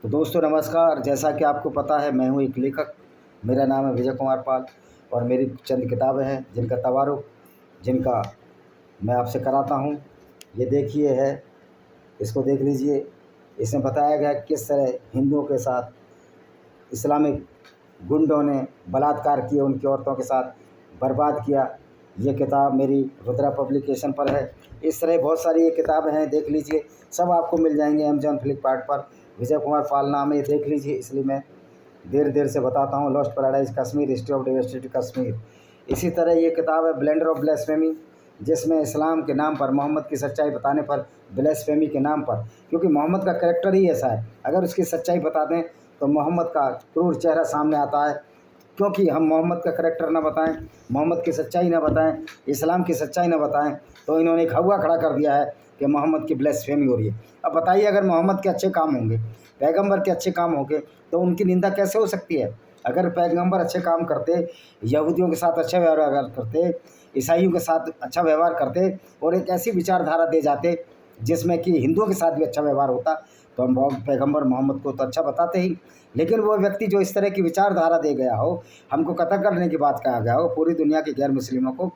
तो दोस्तों नमस्कार। जैसा कि आपको पता है, मैं हूँ एक लेखक। मेरा नाम है विजय कुमार पाल और मेरी चंद किताबें हैं जिनका तवारुख जिनका मैं आपसे कराता हूँ। ये देखिए है, इसको देख लीजिए। इसमें बताया गया है किस तरह हिंदुओं के साथ इस्लामिक गुंडों ने बलात्कार किए, उनकी औरतों के साथ बर्बाद किया। ये किताब मेरी रुद्रा पब्लिकेशन पर है। इस तरह बहुत सारी ये किताबें हैं, देख लीजिए। सब आपको मिल जाएंगे अमेजॉन, फ्लिपकार्ट पर। विजय कुमार पाल नाम है, देख लीजिए। इसलिए मैं देर देर से बताता हूँ। Lost paradise Kashmir, history of diversity Kashmir. इसी तरह ये किताब है ब्लेंडर ऑफ ब्लेस्फेमी, जिसमें इस्लाम के नाम पर, मोहम्मद की सच्चाई बताने पर, ब्लेस्फेमी के नाम पर, क्योंकि मोहम्मद का कैरेक्टर ही ऐसा है। अगर उसकी सच्चाई बता दें तो मोहम्मद का क्रूर चेहरा सामने आता है। क्योंकि हम मोहम्मद का करैक्टर ना बताएं, मोहम्मद की सच्चाई ना बताएं, इस्लाम की सच्चाई ना बताएं, तो इन्होंने एक हवा खड़ा कर दिया है कि मोहम्मद की ब्लेस्फेमी हो रही है। अब बताइए, अगर मोहम्मद के अच्छे काम होंगे, पैगंबर के अच्छे काम होंगे, तो उनकी निंदा कैसे हो सकती है? अगर पैगंबर अच्छे काम करते, यहूदियों के साथ अच्छा व्यवहार करते, ईसाइयों के साथ अच्छा व्यवहार करते और एक ऐसी विचारधारा दे जाते जिसमें कि हिंदुओं के साथ भी अच्छा व्यवहार होता, तो हम पैगंबर मोहम्मद को तो अच्छा बताते ही। लेकिन वो व्यक्ति जो इस तरह की विचारधारा दे गया हो, हमको कत्ल करने की बात कहा गया हो पूरी दुनिया के गैर मुस्लिमों को,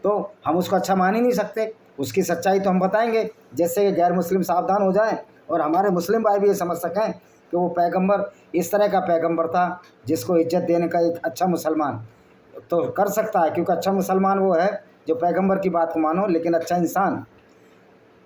तो हम उसको अच्छा मान ही नहीं सकते। उसकी सच्चाई तो हम बताएंगे जिससे कि गैर मुस्लिम सावधान हो जाएं और हमारे मुस्लिम भाई भी ये समझ सकें कि वो पैगंबर इस तरह का पैगंबर था जिसको इज्जत देने का एक अच्छा मुसलमान तो कर सकता है। क्योंकि अच्छा मुसलमान वो है जो पैगंबर की बात को मानो, लेकिन अच्छा इंसान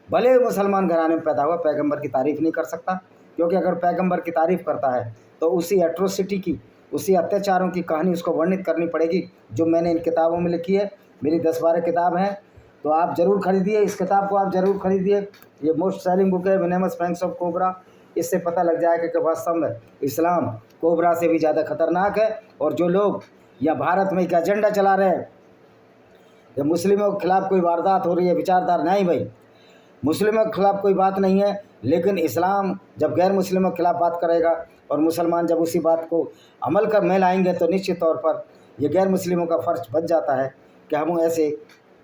भले ही मुसलमान घराने में पैदा हुआ, पैगंबर की तारीफ़ नहीं कर सकता। क्योंकि अगर पैगंबर की तारीफ़ करता है तो उसी एट्रोसिटी की, उसी अत्याचारों की कहानी उसको वर्णित करनी पड़ेगी जो मैंने इन किताबों में लिखी है। मेरी 10-12 किताब हैं, तो आप ज़रूर खरीदिए। इस किताब को आप ज़रूर खरीदिए। ये मोस्ट सेलिंग बुक है, वेनेमस फैंग्स ऑफ कोबरा। इससे पता लग जाएगा कि वास्तव में इस्लाम कोबरा से भी ज़्यादा खतरनाक है। और जो लोग या भारत में एक एजेंडा चला रहे हैं, जब मुस्लिमों के खिलाफ कोई वारदात हो रही है, विचारधारा नहीं भाई, मुस्लिमों के खिलाफ कोई बात नहीं है, लेकिन इस्लाम जब गैर मुस्लिमों के खिलाफ बात करेगा और मुसलमान जब उसी बात को अमल कर में लाएंगे, तो निश्चित तौर पर ये गैर मुस्लिमों का फ़र्ज बन जाता है कि हम ऐसे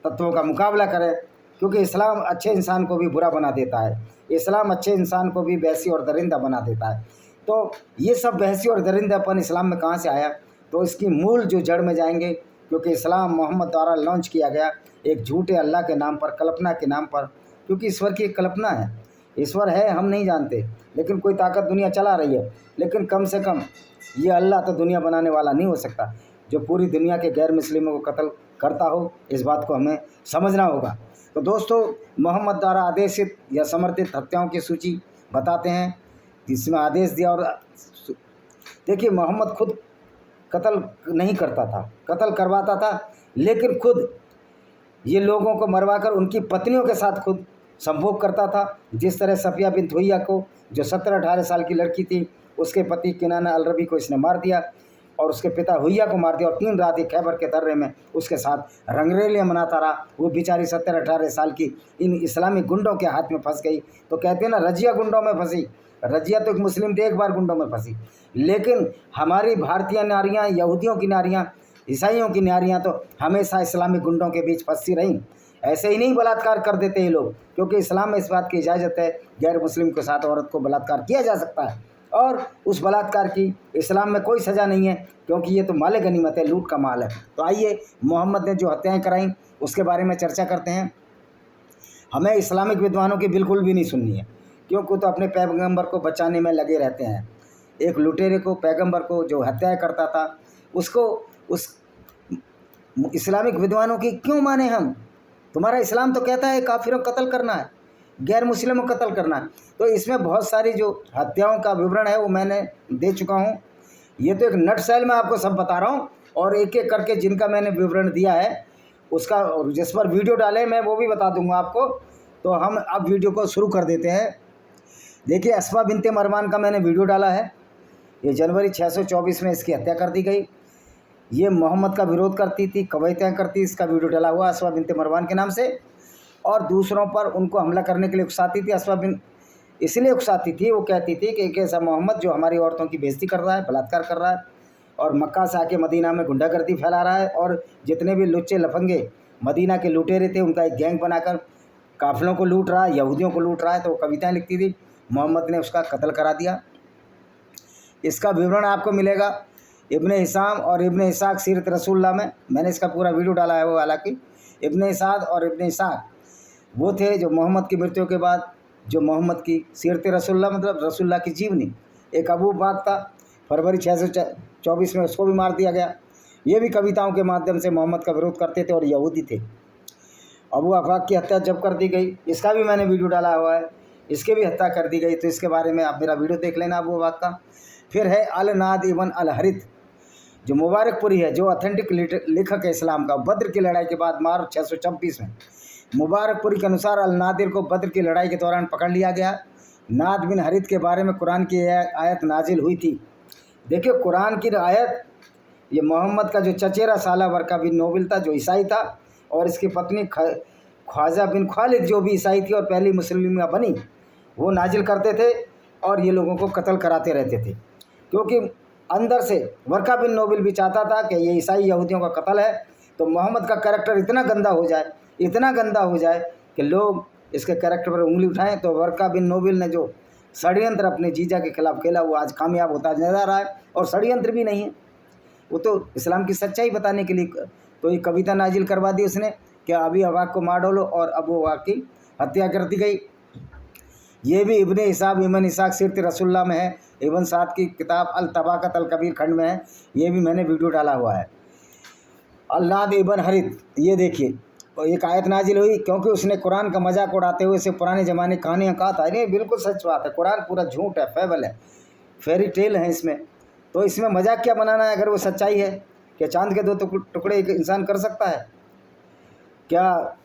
तत्वों का मुकाबला करें। क्योंकि इस्लाम अच्छे इंसान को भी बुरा बना देता है, इस्लाम अच्छे इंसान को भी बहसी और दरिंदा बना देता है। तो ये सब बहसी और दरिंदापन इस्लाम में कहाँ से आया? तो इसकी मूल जो जड़ में जाएंगे, क्योंकि इस्लाम मोहम्मद द्वारा लॉन्च किया गया एक झूठे अल्लाह के नाम पर, कल्पना के नाम पर। क्योंकि ईश्वर की एक कल्पना है, ईश्वर है हम नहीं जानते, लेकिन कोई ताकत दुनिया चला रही है। लेकिन कम से कम ये अल्लाह तो दुनिया बनाने वाला नहीं हो सकता जो पूरी दुनिया के गैर मुस्लिमों को कत्ल करता हो। इस बात को हमें समझना होगा। तो दोस्तों, मोहम्मद द्वारा आदेशित या समर्थित हत्याओं की सूची बताते हैं जिसमें आदेश दिया। और देखिए, मोहम्मद खुद कत्ल नहीं करता था, कत्ल करवाता था, लेकिन खुद ये लोगों को मरवाकर उनकी पत्नियों के साथ खुद संभोग करता था। जिस तरह सफिया बिन हुइया को, जो 17-18 साल की लड़की थी, उसके पति किनान अल रबी को इसने मार दिया और उसके पिता हुइया को मार दिया और 3 रात खैबर के दर्रे में उसके साथ रंगरेलियाँ मनाता रहा। वो बेचारी 17-18 साल की इन इस्लामी गुंडों के हाथ में फंस गई। तो कहते हैं ना, रजिया गुंडों में फंसी। रजिया तो एक मुस्लिम थी, एक बार गुंडों में फंसी। लेकिन हमारी भारतीय नारियाँ, यहूदियों की नारियाँ, ईसाइयों की नारियाँ तो हमेशा इस्लामिक गुंडों के बीच फंसी रहीं। ऐसे ही नहीं बलात्कार कर देते ये लोग, क्योंकि इस्लाम में इस बात की इजाज़त है गैर मुस्लिम के साथ औरत को बलात्कार किया जा सकता है। और उस बलात्कार की इस्लाम में कोई सज़ा नहीं है, क्योंकि ये तो माल गनीमत है, लूट का माल है। तो आइए, मोहम्मद ने जो हत्याएं कराई उसके बारे में चर्चा करते हैं। हमें इस्लामिक विद्वानों की बिल्कुल भी नहीं सुननी है, क्योंकि तो अपने पैगंबर को बचाने में लगे रहते हैं। एक लुटेरे को, पैगंबर को जो हत्याएं करता था, उसको उस इस्लामिक विद्वानों की क्यों माने हम? तुम्हारा इस्लाम तो कहता है काफिरों को कत्ल करना है, गैर मुस्लिमों को कत्ल करना है। तो इसमें बहुत सारी जो हत्याओं का विवरण है वो मैंने दे चुका हूँ। ये तो एक नटशेल में आपको सब बता रहा हूँ, और एक एक करके जिनका मैंने विवरण दिया है उसका, जिस पर वीडियो डाले मैं वो भी बता दूंगा आपको। तो हम अब वीडियो को शुरू कर देते हैं। देखिए, अस्मा बिनते मरवान का मैंने वीडियो डाला है। ये जनवरी 624 में इसकी हत्या कर दी गई। ये मोहम्मद का विरोध करती थी, कविताएँ करती, इसका वीडियो डला हुआ अस्मा बिनते मरवान के नाम से। और दूसरों पर उनको हमला करने के लिए उकसाती थी। अस्मा बिन इसलिए उकसाती थी, वो कहती थी कि एक ऐसा मोहम्मद जो हमारी औरतों की बेइज्जती कर रहा है, बलात्कार कर रहा है, और मक्का से आके मदीना में गुंडागर्दी फैला रहा है, और जितने भी लुच्चे लफंगे मदीना के लुटेरे थे उनका एक गैंग बनाकर काफिलों को लूट रहा है, यहूदियों को लूट रहा है। तो वो कविताएँ लिखती थी। मोहम्मद ने उसका कत्ल करा दिया। इसका विवरण आपको मिलेगा इब्ने हिशाम और इब्ने इसाक सीरत रसूलुल्लाह में। मैंने इसका पूरा वीडियो डाला है वो। हालांकि इब्ने इसाक और इब्ने इसाक वो थे जो मोहम्मद की मृत्यु के बाद जो मोहम्मद की सीरत रसूलुल्लाह मतलब रसूलुल्लाह की जीवनी। एक अबू बाक था, फरवरी 624 में उसको भी मार दिया गया। ये भी कविताओं के माध्यम से मोहम्मद का विरोध करते थे और यहूदी थे। अबू अफाक की हत्या जब कर दी गई, इसका भी मैंने वीडियो डाला हुआ है, इसकी भी हत्या कर दी गई, तो इसके बारे में आप मेरा वीडियो देख लेना अबू अफाक का। फिर है अल नाद इबन अल हरित जो मुबारकपुरी है, जो ऑथेंटिक लेखक है इस्लाम का। बद्र की लड़ाई के बाद मार्च 626 में मुबारकपुरी के अनुसार अल नादिर को बद्र की लड़ाई के दौरान पकड़ लिया गया। नाद बिन हरित के बारे में कुरान की आयत नाजिल हुई थी। देखिए कुरान की आयत, ये मोहम्मद का जो चचेरा साला वर्का बिन नोबिल था जो ईसाई था, और इसकी पत्नी ख्वाजा बिन खालिद जो भी ईसाई थी और पहली मुस्लिमा बनी, वो नाजिल करते थे और ये लोगों को कत्ल कराते रहते थे। क्योंकि अंदर से वर्का बिन नोबिल भी चाहता था कि ये ईसाई यहूदियों का कत्ल है, तो मोहम्मद का कैरेक्टर इतना गंदा हो जाए, इतना गंदा हो जाए कि लोग इसके कैरेक्टर पर उंगली उठाएं। तो वर्का बिन नोबिल ने जो षड्यंत्र अपने जीजा के खिलाफ खेला वो आज कामयाब होता नजर आ रहा है। और षड्यंत्र भी नहीं है, वो तो इस्लाम की सच्चाई बताने के लिए तो ये कविता नाजिल करवा दी उसने कि अभी अवाक को मार डालो और अबू अवाक की हत्या कर दी गई। ये भी इब्ने इसाब इबन इसाक सीरत रसूलुल्लाह में है, इबन साद की किताब अल तबाकत अल कबीर खंड में है। ये भी मैंने वीडियो डाला हुआ है। अल नाद इबन हरित, ये देखिए एक आयत नाजिल हुई क्योंकि उसने कुरान का मजाक उड़ाते हुए इसे पुराने ज़माने कहानियाँ कहा था। नहीं, बिल्कुल सच बात है, कुरान पूरा झूठ है, फेबल है, फेरी टेल है इसमें। तो इसमें मजाक क्या बनाना है अगर वो सच्चाई है? क्या चांद के 2 टुकड़े एक इंसान कर सकता है? क्या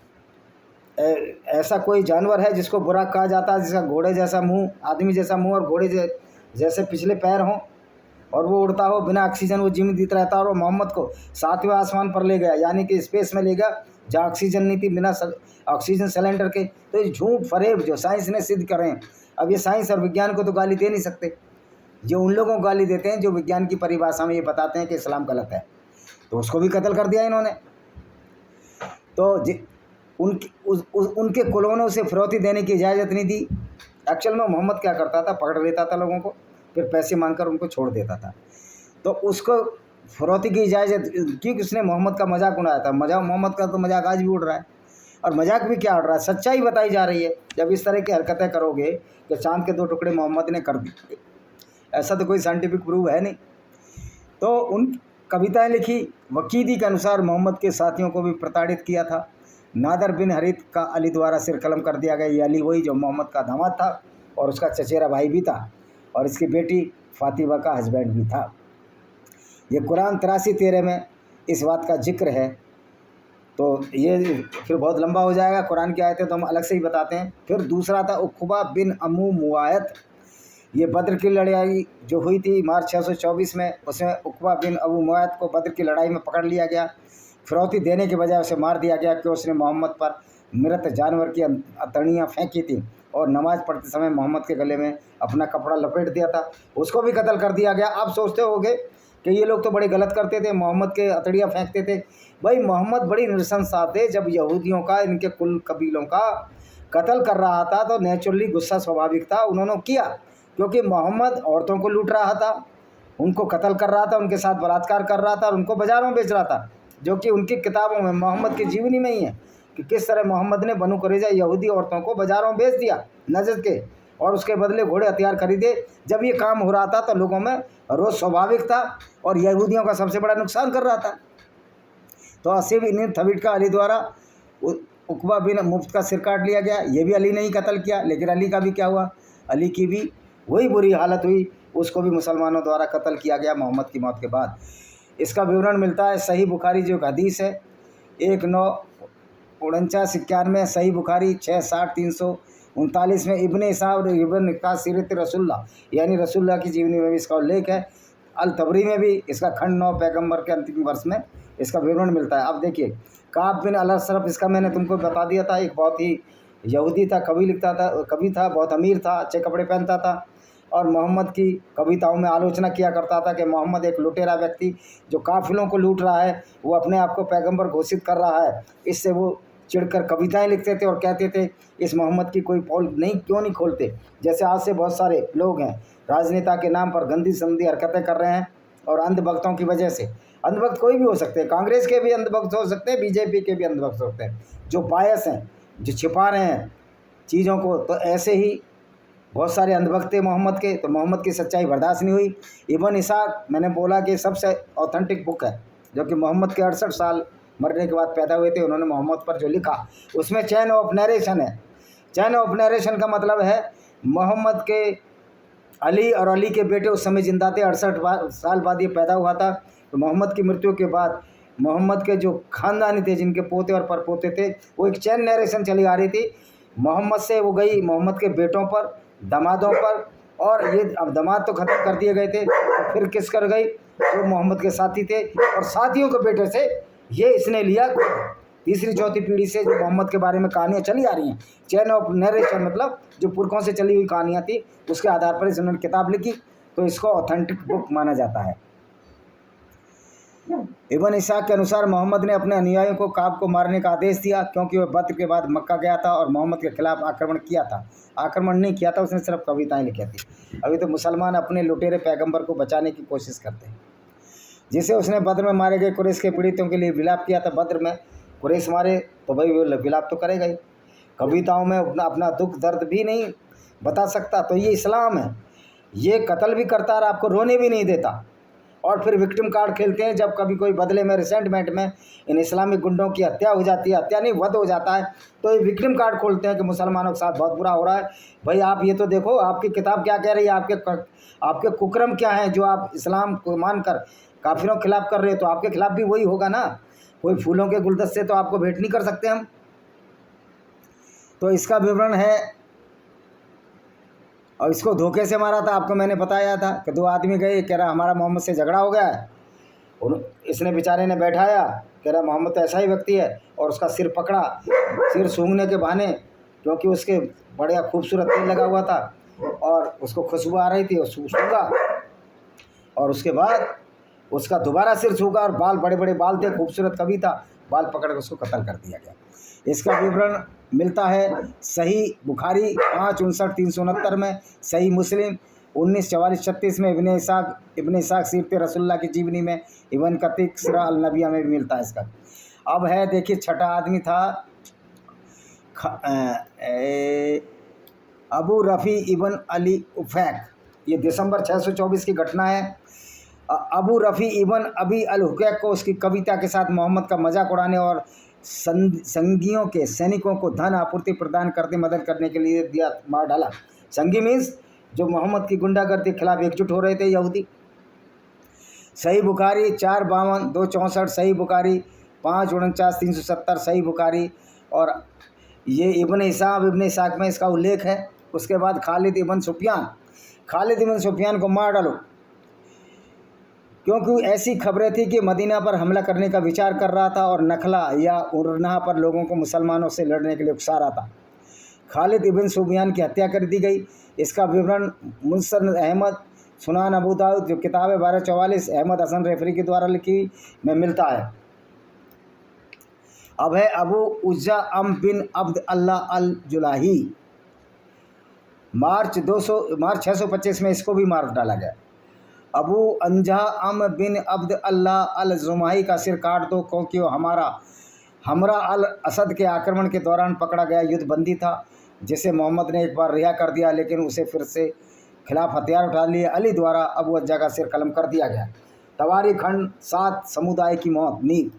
ऐसा कोई जानवर है जिसको बुराक कहा जाता है, जिसका घोड़े जैसा मुंह, आदमी जैसा मुंह और घोड़े जैसे पिछले पैर हों, और वो उड़ता हो बिना ऑक्सीजन, वो जीवित रहता है। और वो मोहम्मद को 7वें आसमान पर ले गया, यानी कि स्पेस में ले गया जहाँ ऑक्सीजन नहीं थी, बिना ऑक्सीजन सिलेंडर के। तो ये झूठ फरेब जो साइंस ने सिद्ध कर रहे हैं। अब ये साइंस और विज्ञान को तो गाली दे नहीं सकते, जो उन लोगों को गाली देते हैं जो विज्ञान की परिभाषा में ये बताते हैं कि इस्लाम गलत है। तो उसको भी कत्ल कर दिया इन्होंने। तो उनके कुलों ने उसे फिरौती देने की इजाज़त नहीं दी। एक्चुअल में मोहम्मद क्या करता था, पकड़ लेता था लोगों को, फिर पैसे मांगकर उनको छोड़ देता था। तो उसको फिरौती की इजाज़त, क्योंकि उसने मोहम्मद का मजाक उड़ाया था। मोहम्मद का तो मजाक आज भी उड़ रहा है, और मजाक भी क्या उड़ रहा है, सच्चाई बताई जा रही है। जब इस तरह की हरकतें करोगे कि चांद के 2 टुकड़े मोहम्मद ने कर दिए, ऐसा तो कोई साइंटिफिक प्रूफ है नहीं। तो उन कविताएं लिखी। वकीदी के अनुसार मोहम्मद के साथियों को भी प्रताड़ित किया था। नादर बिन हरित का अली द्वारा सिर कलम कर दिया गया। ये अली वही जो मोहम्मद का दामाद था और उसका चचेरा भाई भी था, और इसकी बेटी फातिमा का हस्बैंड भी था। ये कुरान 83-13 में इस बात का जिक्र है। तो ये फिर बहुत लंबा हो जाएगा, कुरान की आयतें तो हम अलग से ही बताते हैं। फिर दूसरा था उक़बा बिन अमू मुआयत। ये बद्र की लड़ाई जो हुई थी मार्च 624 में, उसमें उक़बा बिन अबू मुआयत को बद्र की लड़ाई में पकड़ लिया गया। फिरौती देने के बजाय उसे मार दिया गया कि उसने मोहम्मद पर मृत जानवर की अतड़ियाँ फेंकी थी और नमाज़ पढ़ते समय मोहम्मद के गले में अपना कपड़ा लपेट दिया था। उसको भी कत्ल कर दिया गया। आप सोचते होंगे कि ये लोग तो बड़े गलत करते थे, मोहम्मद के अतड़ियाँ फेंकते थे। भाई मोहम्मद बड़ी नृशंसा थे। जब यहूदियों का, इनके कुल कबीलों का कत्ल कर रहा था तो नेचुरली गुस्सा स्वाभाविक था, उन्होंने किया। क्योंकि मोहम्मद औरतों को लूट रहा था, उनको कत्ल कर रहा था, उनके साथ बलात्कार कर रहा था और उनको बाज़ारों में बेच रहा था, जो कि उनकी किताबों में, मोहम्मद की जीवनी में ही है कि किस तरह मोहम्मद ने बनु कुरैज़ा यहूदी औरतों को बाज़ारों में बेच दिया नजद के, और उसके बदले घोड़े हथियार खरीदे। जब ये काम हो रहा था तो लोगों में रोज़ स्वाभाविक था और यहूदियों का सबसे बड़ा नुकसान कर रहा था। तो आसिफ इब्न थबीट का अली द्वारा उक़बा बिन मुफ्त का सिर काट लिया गया। ये भी अली ने ही कत्ल किया। लेकिन अली का भी क्या हुआ, अली की भी वही बुरी हालत हुई, उसको भी मुसलमानों द्वारा कत्ल किया गया मोहम्मद की मौत के बाद। इसका विवरण मिलता है सही बुखारी जो हदीस है 1949-91, सही बुखारी 660-339 में, इब्ने इसाब और इब्न का सीरत रसूलुल्लाह यानी रसूलुल्लाह की जीवनी में भी इसका उल्लेख है। अल तबरी में भी इसका खंड 9 पैगम्बर के अंतिम वर्ष में इसका विवरण मिलता है। अब देखिए काब बिन अल अशरफ, इसका मैंने तुमको बता दिया था, एक बहुत ही यहूदी था, कवि लिखता था, कवि था, बहुत अमीर था, अच्छे कपड़े पहनता था और मोहम्मद की कविताओं में आलोचना किया करता था कि मोहम्मद एक लुटेरा व्यक्ति जो काफिलों को लूट रहा है, वो अपने आप को पैगंबर घोषित कर रहा है, इससे वो चिढ़कर कविताएं लिखते थे और कहते थे इस मोहम्मद की कोई पोल नहीं क्यों नहीं खोलते। जैसे आज से बहुत सारे लोग हैं राजनेता के नाम पर गंदी संदी हरकतें कर रहे हैं और अंधभक्तों की वजह से। अंधभक्त कोई भी हो सकते हैं, कांग्रेस के भी अंधभक्त हो सकते हैं, बीजेपी के भी अंधभक्त हो सकते हैं, जो बायस हैं, जो छिपा रहे हैं चीज़ों को। तो ऐसे ही बहुत सारे अंधभक्त थे मोहम्मद के, तो मोहम्मद की सच्चाई बर्दाश्त नहीं हुई। इब्न इसाक मैंने बोला कि सबसे ऑथेंटिक बुक है, जो कि मोहम्मद के 68 साल मरने के बाद पैदा हुए थे। उन्होंने मोहम्मद पर जो लिखा उसमें चैन ऑफ नरेशन है। चैन ऑफ नरेशन का मतलब है मोहम्मद के अली और अली के बेटे उस समय जिंदा थे, 68 साल बाद ये पैदा हुआ था। तो मोहम्मद की मृत्यु के बाद मोहम्मद के जो खानदानी थे, जिनके पोते और परपोते थे, वो एक चैन नरेशन चली आ रही थी। मोहम्मद से वो गई मोहम्मद के बेटों पर, दामादों पर, और ये अब दामाद तो ख़त्म कर दिए गए थे, तो फिर किस कर गई, जो मोहम्मद के साथी थे और साथियों के बेटे से ये इसने लिया। तीसरी चौथी पीढ़ी से जो मोहम्मद के बारे में कहानियाँ चली आ रही हैं, चैन ऑफ नरेशन मतलब जो पुरखों से चली हुई कहानियाँ थी, उसके आधार पर इन्होंने किताब लिखी, तो इसको ऑथेंटिक बुक माना जाता है। इब्न इसाक के अनुसार मोहम्मद ने अपने अनुयायियों को काब को मारने का आदेश दिया, क्योंकि वह बद्र के बाद मक्का गया था और मोहम्मद के खिलाफ आक्रमण किया था। आक्रमण नहीं किया था, उसने सिर्फ कविताएं लिखी थी। अभी तो मुसलमान अपने लुटेरे पैगंबर को बचाने की कोशिश करते हैं, जिसे उसने बद्र में मारे गए कुरैश के पीड़ितों के लिए विलाप किया था। बद्र में कुरैश मारे तो भाई वो विलाप तो करेगा ही, कविताओं में अपना दुख दर्द भी नहीं बता सकता। तो ये इस्लाम है, ये कत्ल भी करता है और आपको रोने भी नहीं देता, और फिर विक्टिम कार्ड खेलते हैं। जब कभी कोई बदले में रिसेंटमेंट में इन इस्लामिक गुंडों की हत्या हो जाती है, हत्या नहीं वध हो जाता है, तो ये विक्टिम कार्ड खोलते हैं कि मुसलमानों के साथ बहुत बुरा हो रहा है। भाई आप ये तो देखो, आपकी किताब क्या कह रही है, आपके कुकर्म क्या हैं, जो आप इस्लाम को मानकर काफिरों के खिलाफ कर रहे हो, तो आपके खिलाफ भी वही होगा ना। कोई फूलों के गुलदस्ते तो आपको भेंट नहीं कर सकते हम। तो इसका विवरण है, और इसको धोखे से मारा था। आपको मैंने बताया था कि 2 आदमी गए, कह रहा हमारा मोहम्मद से झगड़ा हो गया है, और इसने बेचारे ने बैठाया, कह रहा मोहम्मद तो ऐसा ही व्यक्ति है, और उसका सिर पकड़ा, सिर सूंघने के बहाने, क्योंकि उसके बढ़िया खूबसूरत तेल लगा हुआ था और उसको खुशबू आ रही थी, और सूंघा, और उसके बाद उसका दोबारा सिर सूंघा, और बाल बड़े बड़े बाल थे, खूबसूरत कवि था, बाल पकड़ कर उसको कत्ल कर दिया गया। इसका विवरण मिलता है सही बुखारी 559-369 में, सही मुस्लिम 1944-36 में, इब्न इसाक सीरत रसूलुल्लाह की जीवनी में, इब्न कतीर सीरा अल नबिया में भी मिलता है इसका। अब है देखिए, छठा आदमी था अबू रफ़ी इब्न अली उफैक। ये दिसंबर 624 की घटना है। अबू रफ़ी इब्न अबी अल हुकैक को उसकी कविता के साथ मोहम्मद का मजाक उड़ाने और संगियों के सैनिकों को धन आपूर्ति प्रदान करते मदद करने के लिए दिया, मार डाला। संगी मीन्स जो मोहम्मद की गुंडागर्दी के खिलाफ एकजुट हो रहे थे यहूदी। सही बुखारी 452 264, सही बुखारी 549 370, सही बुखारी। और ये इब्न इसाक में इसका उल्लेख है। उसके बाद खालिद इब्न सुफियान को मार डालो, क्योंकि ऐसी खबरें थी कि मदीना पर हमला करने का विचार कर रहा था और नखला या उरना पर लोगों को मुसलमानों से लड़ने के लिए उकसा रहा था। खालिद इब्न सुफियान की हत्या कर दी गई। इसका विवरण मुसनद अहमद, सुनान अबू दाऊद, जो किताब है 1244 अहमद हसन रेफरी के द्वारा लिखी में मिलता है। अब है अबू उज्जा अम बिन अब्द अल्लाह अल जुलाही। मार्च 625 में इसको भी मार डाला गया। अबू अंजा अम बिन अब्द अल्लाह अल जुमाही का सिर काट दो, क्योंकि वो हमरा अल असद के आक्रमण के दौरान पकड़ा गया युद्धबंदी था, जिसे मोहम्मद ने एक बार रिहा कर दिया, लेकिन उसे फिर से खिलाफ हथियार उठा लिए। अली द्वारा अबू अंजा का सिर कलम कर दिया गया। तवारी खंड 7 समुदाय की मौत नींद।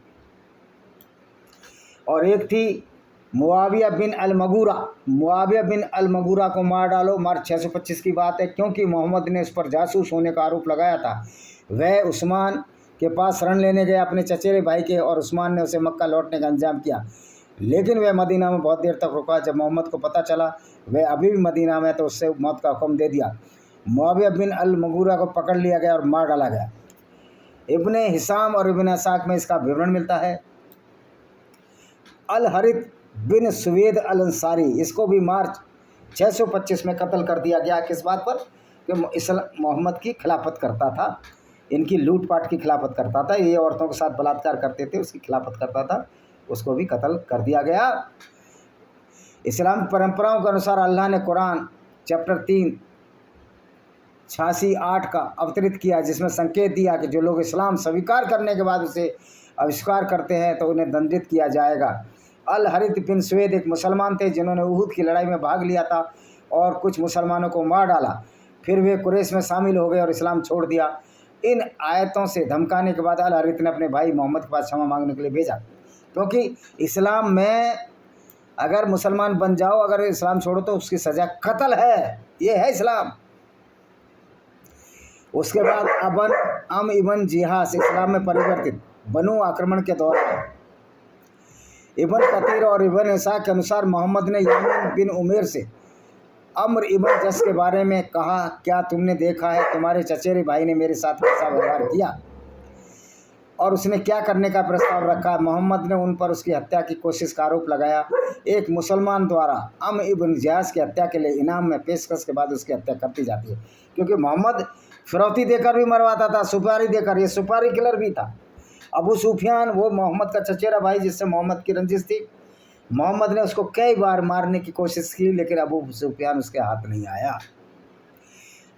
और एक थी मुआविया बिन अल मगूरा को मार डालो। मार्च 625 की बात है, क्योंकि मोहम्मद ने उस पर जासूस होने का आरोप लगाया था। वह उस्मान के पास शरण लेने गया अपने चचेरे भाई के, और उस्मान ने उसे मक्का लौटने का इंतजाम किया, लेकिन वह मदीना में बहुत देर तक रुका। जब मोहम्मद को पता चला वह अभी भी मदीना में, तो उससे मौत का हुक्म दे दिया। मुआविया बिन अल मगूरा को पकड़ लिया गया और मार डाला गया। इब्ने हिसाम और इब्न इसाक में इसका विवरण मिलता है। अल हरित बिन सुवेद अल अंसारी, इसको भी मार्च 625 में कत्ल कर दिया गया। किस बात पर? कि मोहम्मद की खिलाफत करता था, इनकी लूटपाट की खिलाफत करता था, ये औरतों के साथ बलात्कार करते थे, उसकी खिलाफत करता था। उसको भी कत्ल कर दिया गया। इस्लाम परंपराओं के अनुसार अल्लाह ने कुरान चैप्टर 3 86-8 का अवतरित किया, जिसमें संकेत दिया कि जो लोग इस्लाम स्वीकार करने के बाद उसे आविष्कार करते हैं तो उन्हें दंडित किया जाएगा। अल हरित बिन सुवेद एक मुसलमान थे जिन्होंने उहुद की लड़ाई में भाग लिया था और कुछ मुसलमानों को मार डाला। फिर वे कुरैश में शामिल हो गए और इस्लाम छोड़ दिया। इन आयतों से धमकाने के बाद अल हरित ने अपने भाई मोहम्मद के पास क्षमा मांगने के लिए भेजा, क्योंकि इस्लाम में अगर मुसलमान बन जाओ, अगर इस्लाम छोड़ो तो उसकी सज़ा कत्ल है। ये है इस्लाम। उसके बाद अम इबन जिहास इस्लाम में परिवर्तित। बनु आक्रमण के दौरान इबन कतीर और इबन इसा के अनुसार मोहम्मद ने यामीन बिन उमेर से अम्र इबन जस के बारे में कहा, क्या तुमने देखा है तुम्हारे चचेरे भाई ने मेरे साथ कैसा व्यवहार किया और उसने क्या करने का प्रस्ताव रखा। मोहम्मद ने उन पर उसकी हत्या की कोशिश का आरोप लगाया। एक मुसलमान द्वारा अम इबन जिहास की हत्या के लिए इनाम में पेशकश के बाद उसकी हत्या करती जाती है, क्योंकि मोहम्मद फिरौती देकर भी मरवाता था, सुपारी देकर। ये सुपारी किलर भी था। अबू सुफियान वो मोहम्मद का चचेरा भाई जिससे मोहम्मद की रंजिश थी। मोहम्मद ने उसको कई बार मारने की कोशिश की, लेकिन अबू सुफियान उसके हाथ नहीं आया।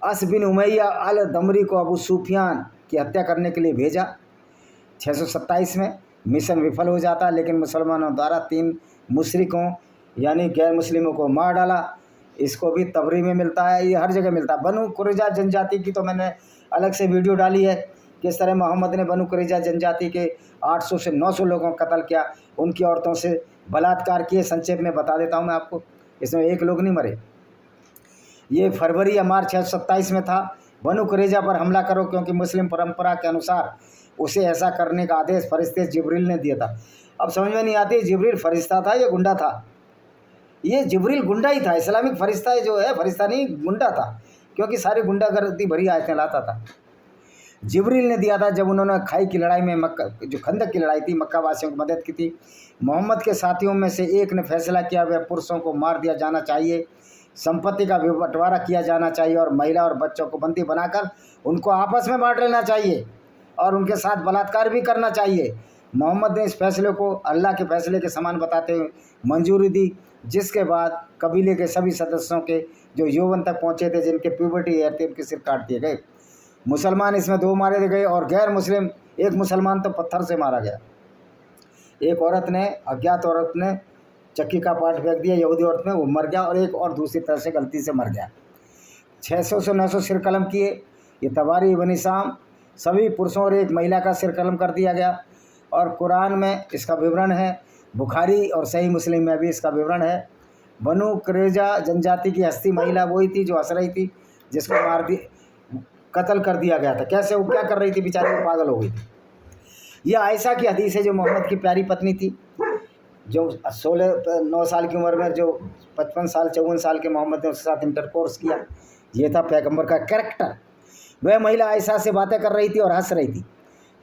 अस बिन उमैया अल दमरी को अबू सुफियान की हत्या करने के लिए भेजा। 627 में मिशन विफल हो जाता, लेकिन मुसलमानों द्वारा 3 मुशरिकों यानी गैर मुस्लिमों को मार डाला। इसको भी तबरी में मिलता है, ये हर जगह मिलता है। बनु कुरैजा जनजाति की तो मैंने अलग से वीडियो डाली है, किस तरह मोहम्मद ने बनु कुरैजा जनजाति के 800 से 900 लोगों का कत्ल किया, उनकी औरतों से बलात्कार किए। संक्षेप में बता देता हूँ मैं आपको, इसमें एक लोग नहीं मरे। ये फरवरी या मार्च 627 में था। बनु कुरैजा पर हमला करो, क्योंकि मुस्लिम परंपरा के अनुसार उसे ऐसा करने का आदेश फरिश्ते जिब्रील ने दिया था। अब समझ में नहीं आती जिब्रील फरिश्ता था या गुंडा था। ये जिब्रील गुंडा ही था, इस्लामिक फरिश्ता जो है, फरिश्ता नहीं गुंडा था, क्योंकि सारी गुंडागर्दी भरी आयतें लाता था। जिब्रील ने दिया था जब उन्होंने खाई की लड़ाई में जो खंदक की लड़ाई थी, मक्का वासियों की मदद की थी। मोहम्मद के साथियों में से एक ने फैसला किया वह पुरुषों को मार दिया जाना चाहिए, संपत्ति का बंटवारा किया जाना चाहिए और महिला और बच्चों को बंदी बनाकर उनको आपस में बांट लेना चाहिए और उनके साथ बलात्कार भी करना चाहिए। मोहम्मद ने इस फैसले को अल्लाह के फैसले के समान बताते हुए मंजूरी दी, जिसके बाद कबीले के सभी सदस्यों के जो यौवन तक पहुँचे थे, जिनके प्यूबर्टी है थे, उनके सिर काट दिए गए। मुसलमान इसमें 2 मारे गए और गैर मुस्लिम एक मुसलमान तो पत्थर से मारा गया। एक औरत ने, अज्ञात औरत ने चक्की का पाट फेंक दिया यहूदी औरत में, वो मर गया, और एक और दूसरी तरह से गलती से मर गया। 600 से 900 सिर कलम किए। ये तबारी इब्न हिशाम, सभी पुरुषों और एक महिला का सिर कलम कर दिया गया, और कुरान में इसका विवरण है। बुखारी और सही मुस्लिम में भी इसका विवरण है। बनु कुरैजा जनजाति की हस्ती महिला वही थी जो हंस रही थी, जिसको मार दी कत्ल कर दिया गया था। कैसे? वो क्या कर रही थी बेचारी, वो पागल हो गई थी। यह आयशा की हदीस है, जो मोहम्मद की प्यारी पत्नी थी, जो 9 साल की उम्र में जो 55 साल 54 साल के मोहम्मद ने उसके साथ इंटरकोर्स किया। ये था पैगंबर का कैरेक्टर। वह महिला आयशा से बातें कर रही थी और हंस रही थी,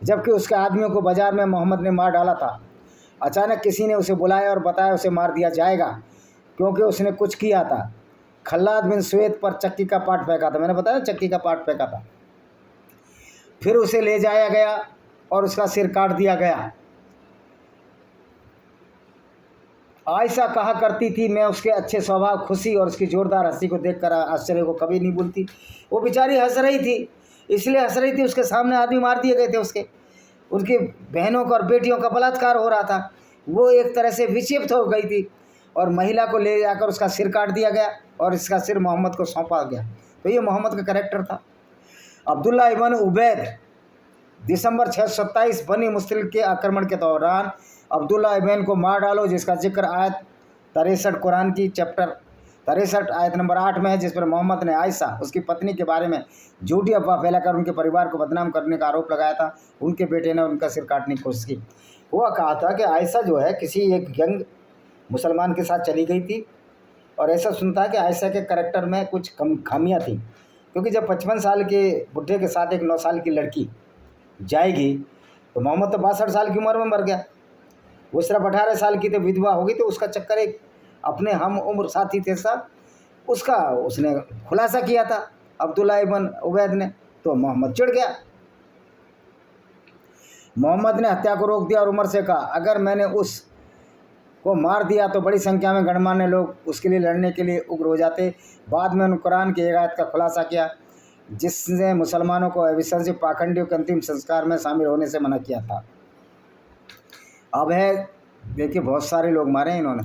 जबकि उसके आदमियों को बाजार में मोहम्मद ने मार डाला था। अचानक किसी ने उसे बुलाया और बताया उसे मार दिया जाएगा, क्योंकि उसने कुछ किया था। खल्लाद बिन सुवेद पर चक्की का पाट फेंका था, मैंने बताया चक्की का पाट फेंका था। फिर उसे ले जाया गया और उसका सिर काट दिया गया। आयशा कहा करती थी, मैं उसके अच्छे स्वभाव, खुशी और उसकी जोरदार हंसी को देखकर आश्चर्य को कभी नहीं भूलती। वो बेचारी हंस रही थी, इसलिए हंस रही थी, उसके सामने आदमी मार दिए गए थे, उसकी बहनों का और बेटियों का बलात्कार हो रहा था। वो एक तरह से विक्षिप्त हो गई थी और महिला को ले जाकर उसका सिर काट दिया गया और इसका सिर मोहम्मद को सौंपा गया। तो ये मोहम्मद का कैरेक्टर था। अब्दुल्ला इब्न उबैद, दिसंबर 627 बनी मुस्लिम के आक्रमण के दौरान अब्दुल्ला इब्न को मार डालो, जिसका जिक्र आयत 63 कुरान की चैप्टर 63 आयत नंबर 8 में है, जिस पर मोहम्मद ने आयशा उसकी पत्नी के बारे में झूठी अफवाह फैलाकर उनके परिवार को बदनाम करने का आरोप लगाया था। उनके बेटे ने उनका सिर काटने की कोशिश की। हुआ कहा था कि आयशा जो है किसी एक यंग मुसलमान के साथ चली गई थी, और ऐसा सुनता है कि आयशा के करैक्टर में कुछ खामियां थी, क्योंकि जब 55 साल के बुढ़े के साथ एक 9 साल की लड़की जाएगी, तो मोहम्मद तो 62 साल की उम्र में मर गया, वो सिर्फ 18 साल की तो विधवा होगी, तो उसका चक्कर एक अपने हम उम्र साथी थे साथ, उसका उसने खुलासा किया था अब्दुल्ला इब्न उबैद ने, तो मोहम्मद चिढ़ गया। मोहम्मद ने हत्या को रोक दिया और उमर से कहा, अगर मैंने उस को मार दिया तो बड़ी संख्या में गणमान्य लोग उसके लिए लड़ने के लिए उग्र हो जाते। बाद में उन्होंने कुरान की एक आयत का खुलासा किया जिसने मुसलमानों को अविश्वासी पाखंडियों के अंतिम संस्कार में शामिल होने से मना किया था। अब है देखिए, बहुत सारे लोग मारे हैं इन्होंने।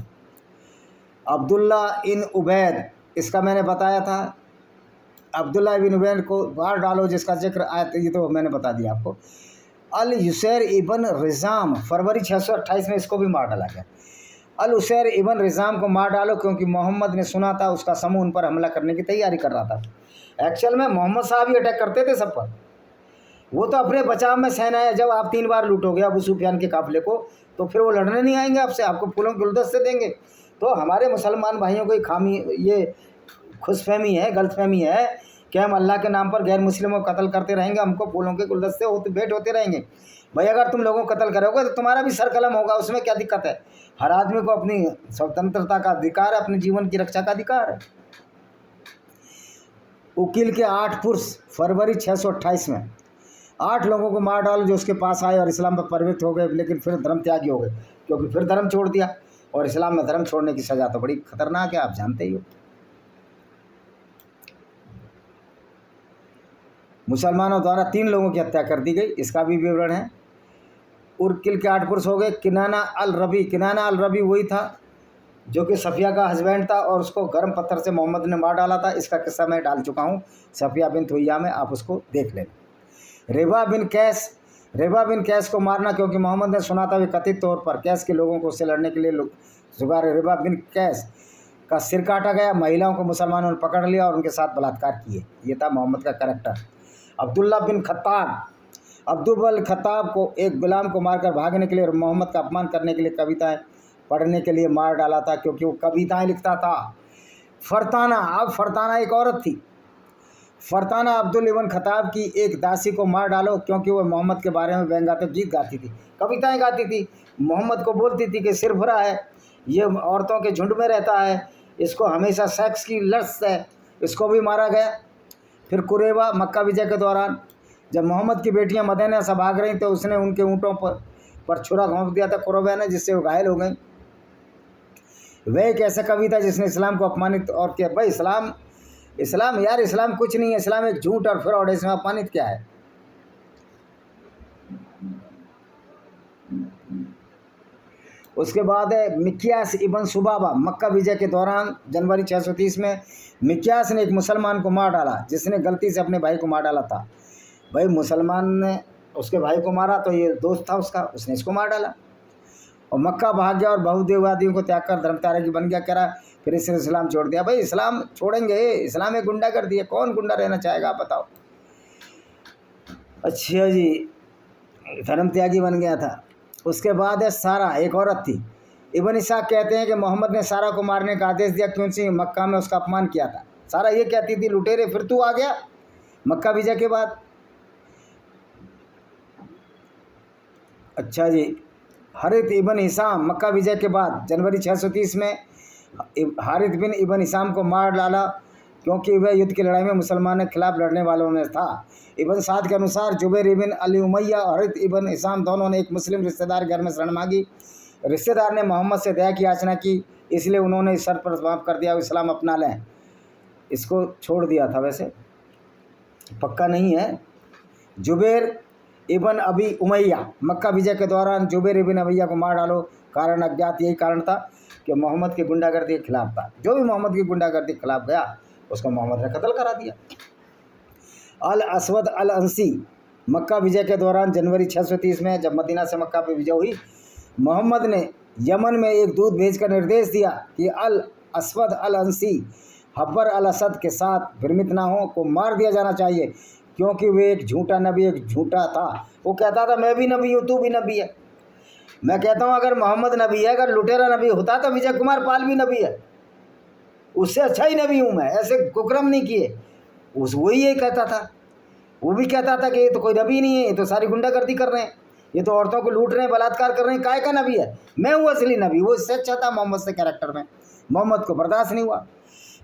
अब्दुल्ला इन उबैद, इसका मैंने बताया था, अब्दुल्ला इबिन उबैद को मार डालो, जिसका जिक्र आया था, ये तो मैंने बता दिया आपको। अल युसैर इबन रिज़ाम, फरवरी 628 में इसको भी मार डाला गया। अल उसैर इबन रिज़ाम को मार डालो क्योंकि मोहम्मद ने सुना था उसका समूह उन पर हमला करने की तैयारी कर रहा था। एक्चुअल में मोहम्मद साहब ही अटैक करते थे सब पर, वो तो अपने बचाव में सेना है। जब आप 3 बार लूटोगे अबू सुफियान के काफिले को, तो फिर वो लड़ने नहीं आएंगे आपसे, आपको फूलों के गुलदस्ते देंगे। तो हमारे मुसलमान भाइयों को खामी, ये खुशफहमी है, गलतफहमी है कि हम अल्लाह के नाम पर गैर मुस्लिमों को कत्ल करते रहेंगे, हमको फूलों के गुलदस्ते होते भेंट होते रहेंगे। भाई अगर तुम लोगों को कत्ल करोगे तो तुम्हारा भी सर कलम होगा, उसमें क्या दिक्कत है। हर आदमी को अपनी स्वतंत्रता का अधिकार है, अपने जीवन की रक्षा का अधिकार है। उकील के 8 पुरुष फरवरी 628 में 8 लोगों को मार डालो जो उसके पास आए और इस्लाम पर प्रवृत्त हो गए, लेकिन फिर धर्म त्यागी हो गए, क्योंकि फिर धर्म छोड़ दिया। और इस्लाम में धर्म छोड़ने की सज़ा तो बड़ी खतरनाक है, आप जानते ही हो। मुसलमानों द्वारा 3 लोगों की हत्या कर दी गई, इसका भी विवरण है। उर्किल के 8 पुरुष हो गए। किनाना अल रबी वही था जो कि सफ़िया का हस्बैंड था और उसको गर्म पत्थर से मोहम्मद ने मार डाला था। इसका किस्सा मैं डाल चुका हूँ सफ़िया बिन हुय्या में, आप उसको देख लेना। रेबा बिन कैस को मारना क्योंकि मोहम्मद ने सुना था वे कथित तौर पर कैस के लोगों को उससे लड़ने के लिए जुगारे। रेबा बिन कैस का सिर काटा गया। महिलाओं को मुसलमानों ने पकड़ लिया और उनके साथ बलात्कार किए। ये था मोहम्मद का करैक्टर। अब्दुल खत्ताब को एक गुलाम को मारकर भागने के लिए और मोहम्मद का अपमान करने के लिए कविताएं पढ़ने के लिए मार डाला था, क्योंकि वो कविताएं लिखता था। फरताना एक औरत थी। फरताना अब्दुल इबन खत्ताब की एक दासी को मार डालो क्योंकि वो मोहम्मद के बारे में व्यंग्यात्मक गीत गाती थी, कविताएं गाती थी। मोहम्मद को बोलती थी कि सिर भरा है, ये औरतों के झुंड में रहता है, इसको हमेशा सेक्स की लस्ट है, इसको भी मारा गया। फिर कुरेबा, मक्का विजय के दौरान जब मोहम्मद की बेटियां मदीना से भाग रही तो उसने उनके ऊँटों पर छुरा घोंप दिया था कुरेबा ने, जिससे वो घायल हो गई। वह एक ऐसा कवि था जिसने इस्लाम को अपमानित और किया। भाई इस्लाम यार, इस्लाम कुछ नहीं है, इस्लाम एक झूठ और फ्रॉड है, इसमें अपमानित क्या है। उसके बाद है मिक्यास इबन सुबाबा। मक्का विजय के दौरान जनवरी 630 में मिक्यास ने एक मुसलमान को मार डाला जिसने गलती से अपने भाई को मार डाला था। भाई मुसलमान ने उसके भाई को मारा तो ये दोस्त था उसका, उसने इसको मार डाला और मक्का भाग गया और बहुदेववादियों को त्याग कर धर्म त्यागी बन गया। करा फिर इसने इस्लाम छोड़ दिया। भाई इस्लाम छोड़ेंगे, इस्लाम एक गुंडा कर दिया, कौन गुंडा रहना चाहेगा आप बताओ। अच्छा जी, धर्म त्यागी बन गया था। उसके बाद है सारा, एक औरत थी। इब्न इसाक कहते हैं कि मोहम्मद ने सारा को मारने का आदेश दिया क्योंकि मक्का में उसका अपमान किया था। सारा ये कहती थी, लुटेरे फिर तू आ गया मक्का विजय के बाद। अच्छा जी, हारिथ इबन हिसाम मक्का विजय के बाद जनवरी 630 में हारिथ बिन इबन हिसाम को मार डाला क्योंकि वह युद्ध की लड़ाई में मुसलमानों के खिलाफ लड़ने वालों में था। इबन साद के अनुसार जुबैर इबन अली उमैया और हारिथ इबन हिसाम दोनों ने एक मुस्लिम रिश्तेदार घर में शरण मांगी। रिश्तेदार ने मोहम्मद से दया की याचना की, इसलिए उन्होंने इस शर्त पर माफ़ कर दिया इस्लाम अपना लें। इसको छोड़ दिया था, वैसे पक्का नहीं है। जुबैर इबन अबी उमैया मक्का विजय के दौरान जुबैर इबन उमैया को मार डालो, कारण अज्ञात। यही कारण था कि मोहम्मद की गुंडागर्दी के खिलाफ था। जो भी मोहम्मद की गुंडागर्दी के खिलाफ गया उसको मोहम्मद ने कत्ल करा दिया। अल असवद अल अंसी मक्का विजय के दौरान जनवरी 630 में जब मदीना से मक्का पर विजय हुई, मोहम्मद ने यमन में एक दूत भेजकर निर्देश दिया कि अल असवद अल अंसी हब्बर अल असद के साथ भ्रमित ना हो, को मार दिया जाना चाहिए क्योंकि वे एक झूठा नबी, एक झूठा था। वो कहता था मैं भी नबी हूँ, तू भी नबी है। मैं कहता हूँ अगर मोहम्मद नबी है, अगर लुटेरा नबी होता तो विजय कुमार पाल भी नबी है, उससे अच्छा ही नबी हूँ मैं, ऐसे कुकर्म नहीं किए। वही ये कहता था, वो भी कहता था कि ये तो कोई नबी नहीं है, ये तो सारी गुंडागर्दी कर रहे हैं, ये तो औरतों को लूट रहे हैं, बलात्कार कर रहे हैं, काय का नबी है, मैं हूँ असली नबी। वो इससे अच्छा था मोहम्मद से कैरेक्टर में। मोहम्मद को बर्दाश्त नहीं हुआ।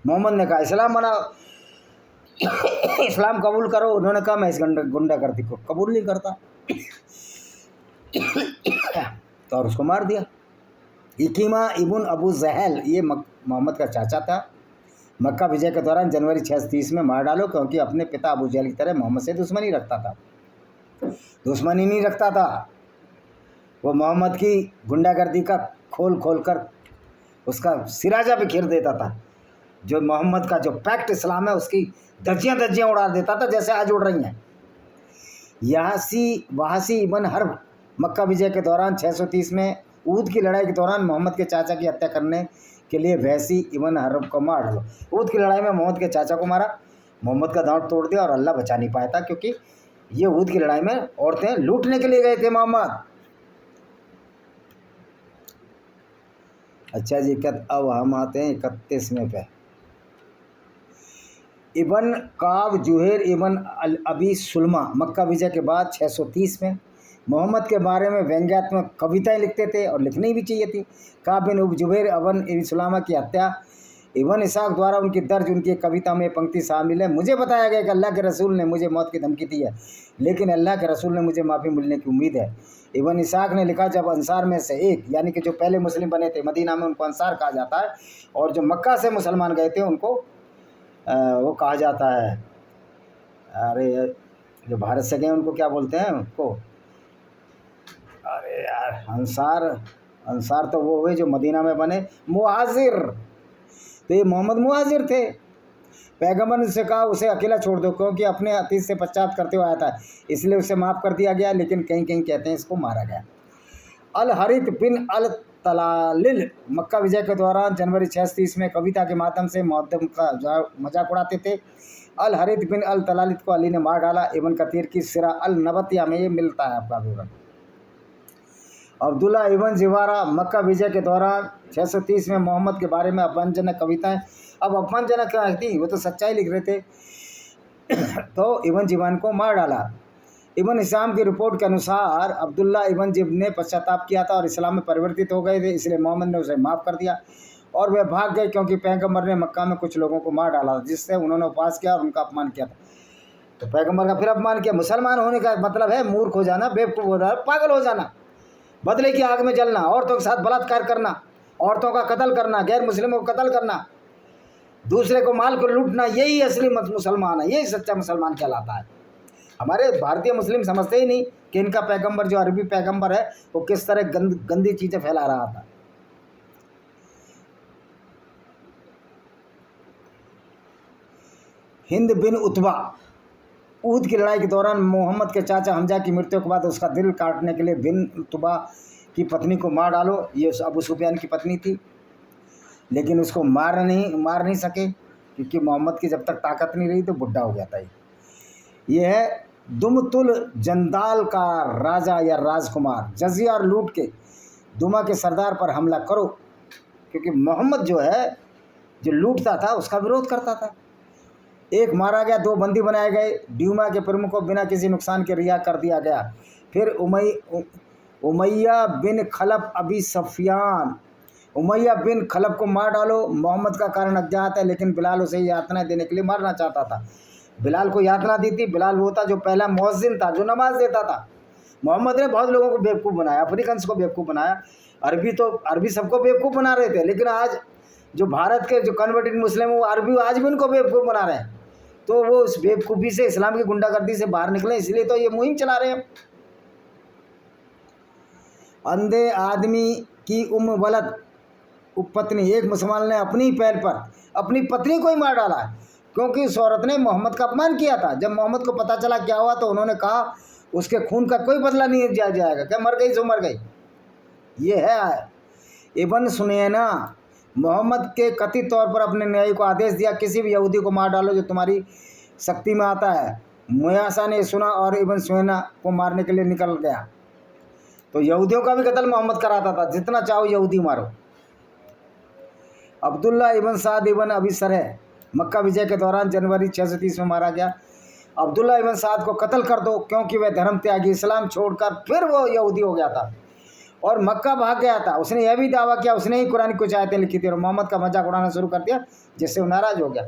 मोहम्मद ने कहा इस्लाम बनाओ, इस्लाम कबूल करो। उन्होंने कहा मैं इस गुंडागर्दी को कबूल नहीं करता, तो और उसको मार दिया। इकीमा इब्न अबू जहल, ये मोहम्मद का चाचा था। मक्का विजय के दौरान जनवरी 630 में मार डालो, क्योंकि अपने पिता अबू जहल की तरह मोहम्मद से दुश्मनी रखता था। दुश्मनी नहीं रखता था, वो मोहम्मद की गुंडागर्दी का खोल खोल कर उसका सिराजा बिखेर देता था। जो मोहम्मद का जो पैक्ट इस्लाम है उसकी धज्जियाँ धज्जियाँ उड़ा देता था, जैसे आज उड़ रही हैं। वहासी इब्न हर्ब मक्का विजय के दौरान 630 में ऊद की लड़ाई के दौरान मोहम्मद के चाचा की हत्या करने के लिए वहसी इब्न हर्ब को मार डालो। ऊद की लड़ाई में मोहम्मद के चाचा को मारा, मोहम्मद का दांत तोड़ दिया और अल्लाह बचा नहीं पाया था, क्योंकि ये ऊद की लड़ाई में औरतें लूटने के लिए गए थे मोहम्मद। अच्छा जी, अब हम आते हैं 31वें पे। इबन काब जुहैर इबन अबी सुलमा मक्का विजय के बाद 630 में मोहम्मद के बारे में व्यंग्यात्मक कविताएं लिखते थे, और लिखनी भी चाहिए थी। काब बिन जुबैर अबन इबन सुलमा की हत्या इबन इसाक द्वारा उनकी दर्ज उनकी कविता में पंक्ति शामिल है। मुझे बताया गया कि अल्लाह के रसूल ने मुझे मौत की धमकी दी है, लेकिन अल्लाह के रसूल ने मुझे माफ़ी मिलने की उम्मीद है। इबन इसाक ने लिखा, जब अंसार में से एक, यानी कि जो पहले मुस्लिम बने थे मदीना में, उनको अंसार कहा जाता है, और जो मक्का से मुसलमान गए थे उनको वो कहा जाता है, अरे जो भारत से गए उनको क्या बोलते हैं उनको, अरे यार अंसार तो वो हुए जो मदीना में बने, मुहाजिर। तो ये मोहम्मद मुहाजिर थे। पैगम्बर ने से कहा उसे अकेला छोड़ दो, क्योंकि अपने अतीत से पश्चात करते हुए आया था, इसलिए उसे माफ़ कर दिया गया, लेकिन कहीं कहीं कहते हैं इसको मारा गया। अल हरित बिन अल तलालिल मक्का विजय के दौरान जनवरी 630 में कविता के माध्यम से मुअद्दम का मजाक उड़ाते थे। अल हरित बिन अल तलालित को अली ने मार डाला। इब्न कतीर की सिरा अल नबतिया में ये मिलता है आपका विवरण। अब्दुल्ला इब्न जिवारा मक्का विजय के दौरान 630 में मोहम्मद के बारे में अपमानजनक कविताएं, अब अपमानजनक क्या थी, वो तो सच्चाई लिख रहे थे, तो इब्न जिवान को मार डाला। इब्न हिशाम की रिपोर्ट के अनुसार अब्दुल्ला इब्न जिब ने पश्चाताप किया था और इस्लाम में परिवर्तित हो गए थे, इसलिए मोहम्मद ने उसे माफ़ कर दिया और वे भाग गए, क्योंकि पैगम्बर ने मक्का में कुछ लोगों को मार डाला, जिससे उन्होंने उपवास किया और उनका अपमान किया था। तो पैगम्बर का फिर अपमान किया। मुसलमान होने का मतलब है मूर्ख हो जाना, बेवकूफ़ हो जाना, पागल हो जाना, बदले की आग में जलना, औरतों के साथ बलात्कार करना, औरतों का कत्ल करना, गैर मुस्लिमों को कत्ल करना, दूसरे को माल को लूटना, यही असली मुसलमान है, यही सच्चा मुसलमान कहलाता है। हमारे भारतीय मुस्लिम समझते ही नहीं कि इनका पैगंबर जो अरबी पैगंबर है वो किस तरह गंदी चीज़ें फैला रहा था। हिंद बिन उतबा ऊद की लड़ाई के दौरान मोहम्मद के चाचा हमजा की मृत्यु के बाद उसका दिल काटने के लिए बिन उतबा की पत्नी को मार डालो। ये अबू सुफियान की पत्नी थी, लेकिन उसको मार नहीं सके, क्योंकि मोहम्मद की जब तक ताकत नहीं रही तो बुढ़ा हो गया था। ये है दुमतुल जंदाल का राजा या राजकुमार। जजिया और लूट के दुमा के सरदार पर हमला करो, क्योंकि मोहम्मद जो है जो लूटता था उसका विरोध करता था। एक मारा गया, 2 बंदी बनाए गए। ड्यूमा के प्रमुख को बिना किसी नुकसान के रिहा कर दिया गया। फिर उमैया बिन खलफ अबी सफियान, उमैया बिन खलफ को मार डालो। मोहम्मद का कारण अज्ञात है, लेकिन बिलाल उसे यातना देने के लिए मारना चाहता था। बिलाल को यातना दी थी। बिलाल वो था जो पहला मुअज्जिन था, जो नमाज देता था। मोहम्मद ने बहुत लोगों को बेवकूफ़ बनाया, अफ्रीकन्स को बेवकूफ़ बनाया, अरबी सबको बेवकूफ़ बना रहे थे, लेकिन आज जो भारत के जो कन्वर्टेड मुस्लिम वो अरबी आज भी उनको बेवकूफ़ बना रहे हैं। तो वो उस बेवकूफ़ी से, इस्लाम की गुंडागर्दी से बाहर निकले, इसलिए तो ये मुहिम चला रहे हैं। अंधे आदमी की वलद उपपत्नी, एक मुसलमान ने अपनी पैर पर अपनी पत्नी को ही मार डाला, क्योंकि उस औरत ने मोहम्मद का अपमान किया था। जब मोहम्मद को पता चला क्या हुआ तो उन्होंने कहा उसके खून का कोई बदला नहीं दिया जाएगा, क्या मर गई सो मर गई। ये है इब्न सुनैना। मोहम्मद के कथित तौर पर अपने न्यायी को आदेश दिया, किसी भी यहूदी को मार डालो जो तुम्हारी शक्ति में आता है। मुयासा ने सुना और इब्न सुनैना को मारने के लिए निकल गया। तो यहूदियों का भी कत्ल मोहम्मद कराता था, जितना चाहो यहूदी मारो। अब्दुल्ला इब्न साद इब्न अबी सरह मक्का विजय के दौरान जनवरी 630 में मारा गया। अब्दुल्ला इब्न साद को कत्ल कर दो, क्योंकि वह धर्म त्यागी, इस्लाम छोड़कर फिर वो यहूदी हो गया था और मक्का भाग गया था। उसने यह भी दावा किया उसने ही कुरान की कुछ आयतें लिखी थी और मोहम्मद का मजाक उड़ाना शुरू कर दिया, जिससे वो नाराज़ हो गया।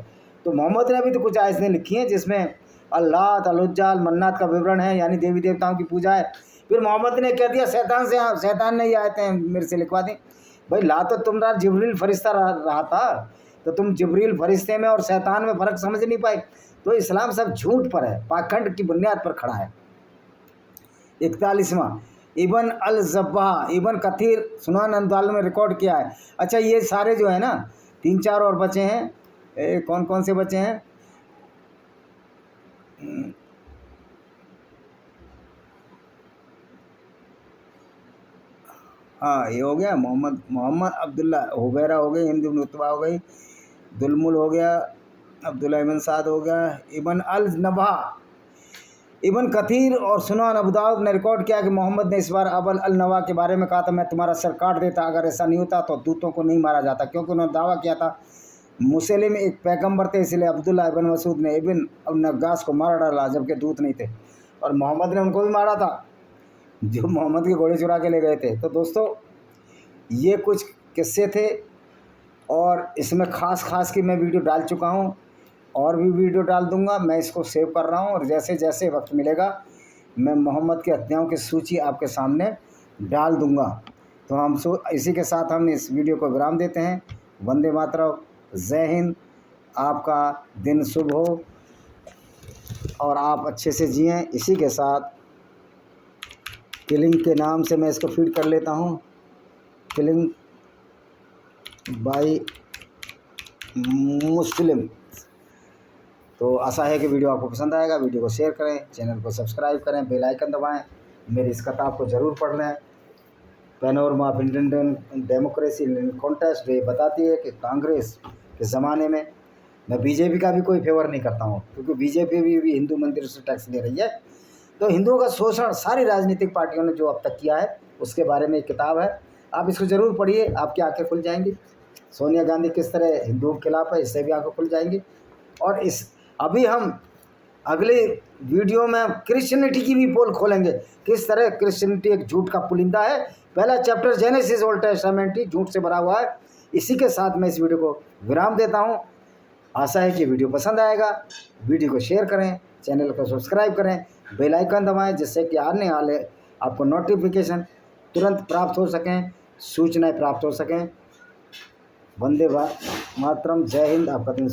तो मोहम्मद ने भी तो कुछ आयतें लिखी हैं जिसमें अल्लाह अल-उज्जा मन्नात का विवरण है, यानी देवी देवताओं की पूजा है। फिर मोहम्मद ने कह दिया शैतान ने ये आयतें मेरे से लिखवा दी। भाई ला तो तुम्हारा जिब्रील फरिश्ता रहा था, तो तुम जिब्रील फरिश्ते में और शैतान में फ़र्क समझ नहीं पाए। तो इस्लाम सब झूठ पर है, पाखंड की बुनियाद पर खड़ा है। 41वां इबन अल ज़ब्बाह इबन कथीर सुनान अंदाल में रिकॉर्ड किया है। अच्छा, ये सारे जो है ना 3-4 और बचे हैं, कौन कौन से बचे हैं? हाँ, ये हो गया मोहम्मद अब्दुल्ला हुबैरा हो गई, हिंद इब्न उत्बा हो गई, दुलमुल हो गया, अब्दुल्ला इबन साद हो गया, इबन अल नबा इबन कथीर और सुनान अबू दाऊद ने रिकॉर्ड किया कि मोहम्मद ने इस बार अबल अल नवा के बारे में कहा था, मैं तुम्हारा सर काट देता अगर ऐसा नहीं होता तो दूतों को नहीं मारा जाता, क्योंकि उन्होंने दावा किया था मुसलिम एक पैगंबर थे, इसलिए अब्दुल्ला इबन मसूद ने इबन नग्गास को मार डाला जबकि दूत नहीं थे, और मोहम्मद ने उनको भी मारा था जो मोहम्मद के घोड़े चुरा के ले गए थे। तो दोस्तों, ये कुछ किस्से थे और इसमें खास की मैं वीडियो डाल चुका हूँ और भी वीडियो डाल दूंगा। मैं इसको सेव कर रहा हूँ और जैसे जैसे वक्त मिलेगा मैं मोहम्मद के हत्याओं की सूची आपके सामने डाल दूंगा। तो हम इसी के साथ हम इस वीडियो को विराम देते हैं। वंदे मातरम, जय हिंद, आपका दिन शुभ हो और आप अच्छे से जिएं। इसी के साथ किलिंग के नाम से मैं इसको फीड कर लेता हूँ, किलिंग बाय मुस्लिम। तो आशा है कि वीडियो आपको पसंद आएगा। वीडियो को शेयर करें, चैनल को सब्सक्राइब करें, बेल आइकन दबाएं। मेरी इस किताब को ज़रूर पढ़ लें, panorama of Indian democracy in contest, जो ये बताती है कि कांग्रेस के ज़माने में, मैं बीजेपी का भी कोई फेवर नहीं करता हूँ क्योंकि बीजेपी भी हिंदू मंदिर से टैक्स ले रही है। तो हिंदुओं का शोषण सारी राजनीतिक पार्टियों ने जो अब तक किया है उसके बारे में एक किताब है, आप इसको ज़रूर पढ़िए, आपकी आंखें खुल जाएंगी। सोनिया गांधी किस तरह हिंदुओं के खिलाफ है, इससे भी आंखें खुल जाएंगी। और अभी हम अगले वीडियो में क्रिश्चियनिटी की भी पोल खोलेंगे, किस तरह क्रिश्चियनिटी एक झूठ का पुलिंदा है। पहला चैप्टर जेनेसिस ओल्ड टेस्टामेंट झूठ से भरा हुआ है। इसी के साथ मैं इस वीडियो को विराम देता हूँ। आशा है कि वीडियो पसंद आएगा। वीडियो को शेयर करें, चैनल को सब्सक्राइब करें, बेल आइकन दबाएं, जिससे कि आने वाले आपको नोटिफिकेशन तुरंत प्राप्त हो सकें, सूचनाएं प्राप्त हो सकें। वंदे मातरम, जय हिंद, आपका दिन